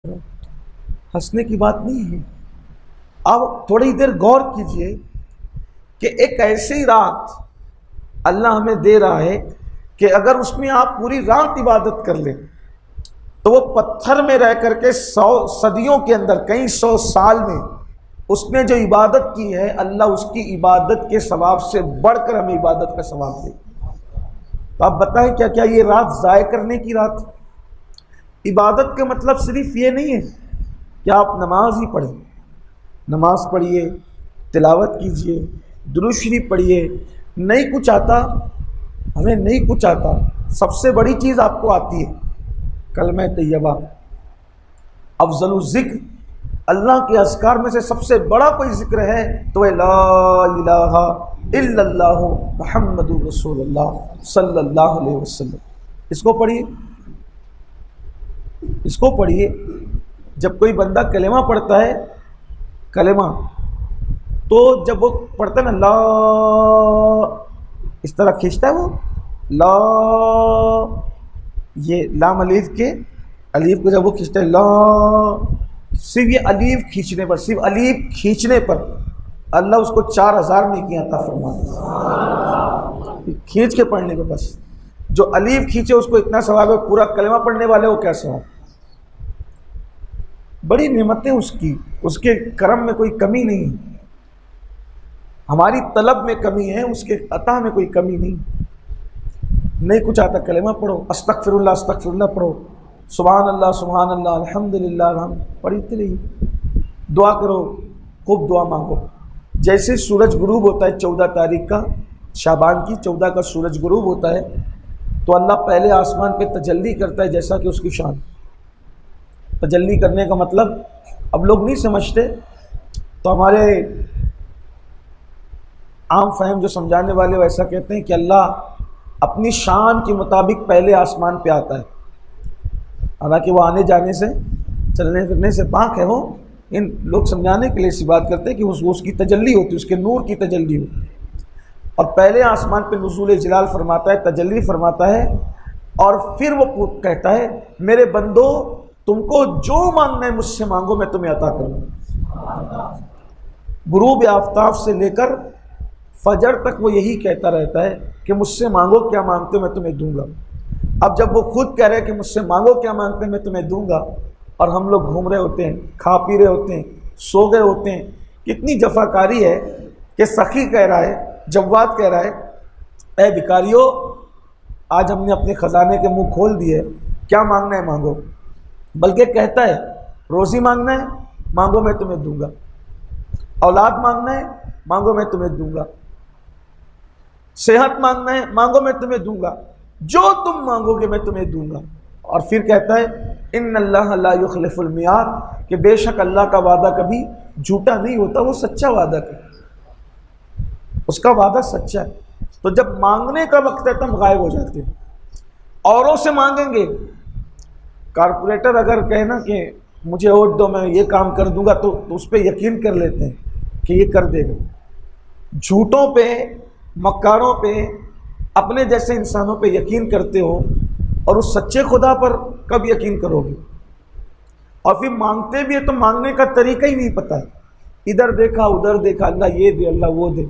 हंसने की बात नहीं है। अब थोड़ी देर गौर कीजिए कि एक ऐसी रात अल्लाह हमें दे रहा है कि अगर उसमें आप पूरी रात इबादत कर लें तो वो पत्थर में रह करके 100 सदियों के अंदर, कई 100 साल में उसने जो इबादत की है, अल्लाह उसकी इबादत के सवाब से बढ़कर हमें इबादत का सवाब दे। तो आप बताएं, क्या क्या ये रात ज़ाय करने की रात? इबादत का मतलब सिर्फ ये नहीं है कि आप नमाज ही पढ़ें। नमाज पढ़िए, तिलावत कीजिए, दुरूद शरीफ पढ़िए। नहीं कुछ आता, हमें नहीं कुछ आता, सबसे बड़ी चीज़ आपको आती है कलमा तैयबा। अफजलु ज़िक्र, अल्लाह के अस्कार में से सबसे बड़ा कोई जिक्र है तो वह ला इलाहा इल्लल्लाहु मुहम्मदुर रसूलुल्लाह सल्लल्लाहु अलैहि वसल्लम। इसको पढ़िए, इसको पढ़िए। जब कोई बंदा कलेमा पढ़ता है, कलेमा, तो जब वो पढ़ता है ना, ला, इस तरह खींचता है वो ला, ये लाम अलीफ के अलीफ को जब वो खींचता है ला, सिर्फ ये अलीफ खींचने पर, सिर्फ अलीफ खींचने पर अल्लाह उसको 4000 नेकियां अता फरमाता। खींच के पढ़ने पे बस, जो अलीफ खींचे उसको इतना सवाब है, पूरा कलेमा पढ़ने वाले को क्या सवाब। बड़ी नेमतें उसकी, उसके करम में कोई कमी नहीं, हमारी तलब में कमी है, उसके अता में कोई कमी नहीं। नहीं कुछ आता, कलेमा पढ़ो, अस्तगफिरुल्लाह अस्तगफिरुल्लाह पढ़ो, सुभान अल्लाह अल्हम्दुलिल्लाह हम पढ़ते रहिए। दुआ करो, खूब दुआ मांगो। जैसे सूरज गुरूब होता है 14 तारीख का, शाबान की 14 का सूरज गुरूब होता है, तो अल्लाह पहले आसमान पे तजल्ली करता है जैसा कि उसकी शान। तजल्ली करने का मतलब अब लोग नहीं समझते, तो हमारे आम फहम जो समझाने वाले वैसा कहते हैं कि अल्लाह अपनी शान के मुताबिक पहले आसमान पे आता है। हालांकि वो आने जाने से, चलने फिरने से पाक है। वो इन लोग समझाने के लिए इसी बात करते हैं कि उसकी तजल्ली होती है, उसके नूर की तजल्ली होती है। और पहले आसमान पे नुज़ूल जलाल फरमाता है, तजल्ली फरमाता है, और फिर वो कहता है मेरे बंदो तुमको जो मांगना है मुझसे मांगो, मैं तुम्हें अता करूँगा। गुरूब आफ्ताब से लेकर फजर तक वो यही कहता रहता है कि मुझसे मांगो, क्या मांगते हो मैं तुम्हें दूंगा। अब जब वो खुद कह रहे हैं कि मुझसे मांगो क्या मांगते हैं मैं तुम्हें दूंगा, और हम लोग घूम रहे होते हैं, खा पी रहे होते हैं, सो गए होते हैं, कितनी जफाकारी है कि सखी कह रहा है, जव्वाद कह रहा है, ऐ भिखारियों आज हमने अपने खजाने के मुंह खोल दिए, क्या मांगना है मांगो। बल्कि कहता है रोज़ी मांगना है मांगो मैं तुम्हें दूंगा, औलाद मांगना है मांगो मैं तुम्हें दूंगा, सेहत मांगना है मांगो मैं तुम्हें दूंगा, जो तुम मांगोगे मैं तुम्हें दूंगा। और फिर कहता है इन्नल्लाह ला युखलिफुल मियाद, कि बेशक अल्लाह का वादा कभी झूठा नहीं होता, वो सच्चा वादा है, उसका वादा सच्चा है। तो जब मांगने का वक्त है तब गायब हो जाते हैं। औरों से मांगेंगे, कारपोरेटर अगर कहे ना कि मुझे वोट दो मैं ये काम कर दूंगा, तो उस पर यकीन कर लेते हैं कि ये कर देगा। झूठों पे, मक्कारों पे, अपने जैसे इंसानों पे यकीन करते हो, और उस सच्चे खुदा पर कब यकीन करोगे। और फिर मांगते भी है तो मांगने का तरीका ही नहीं पता है, इधर देखा उधर देखा, अल्लाह ये दे अल्लाह वो दे।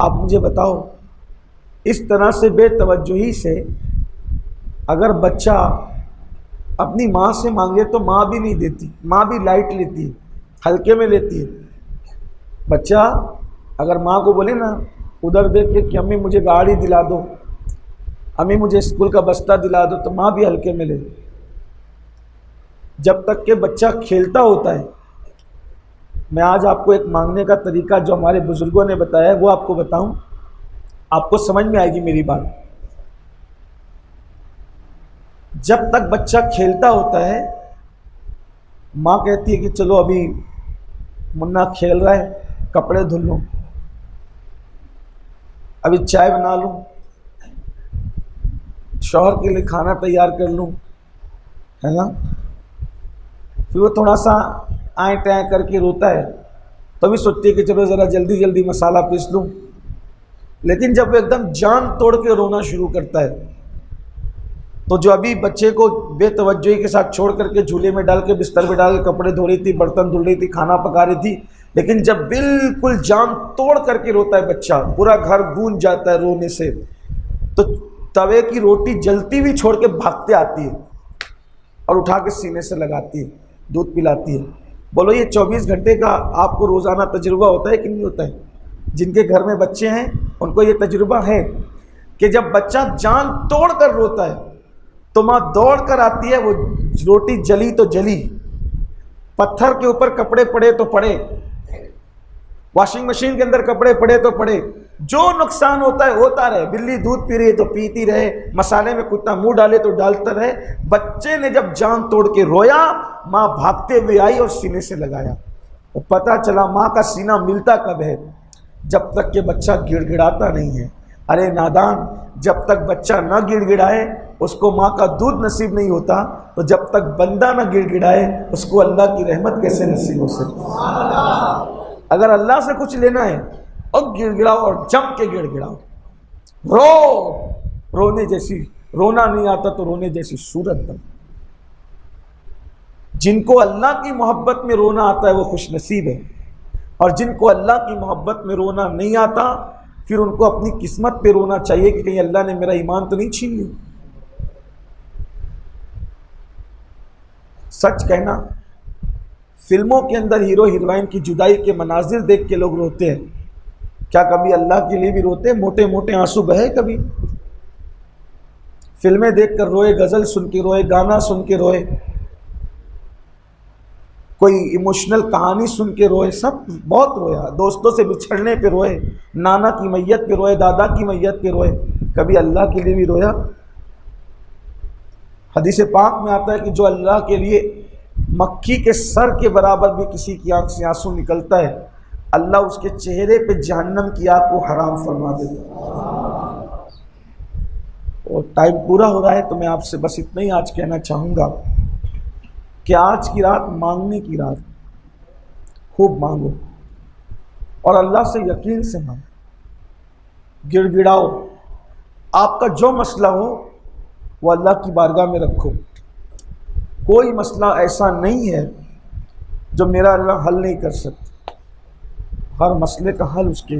आप मुझे बताओ, इस तरह से बेतवज्जोही से अगर बच्चा अपनी माँ से मांगे तो माँ भी नहीं देती, माँ भी लाइट लेती है, हल्के में लेती है। बच्चा अगर माँ को बोले ना उधर देख के कि अम्मी मुझे गाड़ी दिला दो, अम्मी मुझे स्कूल का बस्ता दिला दो, तो माँ भी हल्के में ले। जब तक के बच्चा खेलता होता है। मैं आज आपको एक मांगने का तरीका जो हमारे बुजुर्गों ने बताया है वो आपको बताऊं, आपको समझ में आएगी मेरी बात। जब तक बच्चा खेलता होता है, माँ कहती है कि चलो अभी मुन्ना खेल रहा है, कपड़े धुल लूँ, अभी चाय बना लूँ, शौहर के लिए खाना तैयार कर लूँ, है ना। फिर वो थोड़ा सा आए टाए करके रोता है, तभी सोचती है कि चलो ज़रा जल्दी जल्दी मसाला पीस लूँ। लेकिन जब वो एकदम जान तोड़ के रोना शुरू करता है तो जो अभी बच्चे को बेतवज्जोही के साथ छोड़ करके झूले में डाल के बिस्तर में डाल के कपड़े धो रही थी, बर्तन धुल रही थी, खाना पका रही थी, लेकिन जब बिल्कुल जान तोड़ करके रोता है बच्चा, पूरा घर गूंज जाता है रोने से, तो तवे की रोटी जलती हुई छोड़ के भागते आती है और उठा के सीने से लगाती है, दूध पिलाती है। बोलो ये 24 घंटे का आपको रोज़ाना तजुर्बा होता है कि नहीं होता है? जिनके घर में बच्चे हैं उनको ये तजुर्बा है कि जब बच्चा जान तोड़ कर रोता है तो माँ दौड़ कर आती है, वो रोटी जली तो जली, पत्थर के ऊपर कपड़े पड़े तो पड़े, वॉशिंग मशीन के अंदर कपड़े पड़े तो पड़े, जो नुकसान होता है होता रहे, बिल्ली दूध पी रही है तो पीती रहे, मसाले में कुत्ता मुंह डाले तो डालता रहे। बच्चे ने जब जान तोड़ के रोया, माँ भागते हुए आई और सीने से लगाया। और पता चला माँ का सीना मिलता कब है? जब तक के बच्चा गिड़गिड़ाता नहीं है। अरे नादान, जब तक बच्चा न गिड़गिड़ाए उसको माँ का दूध नसीब नहीं होता, तो जब तक बंदा न गिड़गिड़ाए उसको अल्लाह की रहमत कैसे नसीब हो सकती? अगर अल्लाह से कुछ लेना है और गिड़गिड़ाओ और जम के गिड़गिड़ाओ, रोने जैसी, रोना नहीं आता तो रोने जैसी सूरत बन। जिनको अल्लाह की मोहब्बत में रोना आता है वो खुश नसीब है, और जिनको अल्लाह की मोहब्बत में रोना नहीं आता फिर उनको अपनी किस्मत पे रोना चाहिए कि कहीं अल्लाह ने मेरा ईमान तो नहीं छीन लिया। सच कहना, फिल्मों के अंदर हीरो हीरोइन की जुदाई के मनाजिर देख के लोग रोते हैं, क्या कभी अल्लाह के लिए भी रोते? मोटे मोटे आंसू बहे कभी? फिल्में देखकर रोए, गजल सुन के रोए, गाना सुन के रोए, कोई इमोशनल कहानी सुन के रोए, सब बहुत रोया। दोस्तों से बिछड़ने पे रोए, नाना की मैयत पे रोए, दादा की मैयत पे रोए, कभी अल्लाह के लिए भी रोया? हदीस पाक में आता है कि जो अल्लाह के लिए मक्खी के सर के बराबर भी किसी की आंख से आंसू निकलता है, अल्लाह उसके चेहरे पे जहन्नम की आग को हराम फरमा देता। और टाइम पूरा हो रहा है तो मैं आपसे बस इतना ही आज कहना चाहूँगा कि आज की रात मांगने की रात, खूब मांगो और अल्लाह से यकीन से मांगो, गिड़गिड़ाओ, आपका जो मसला हो वो अल्लाह की बारगाह में रखो। कोई मसला ऐसा नहीं है जो मेरा अल्लाह हल नहीं कर सकता, हर मसले का हल उसके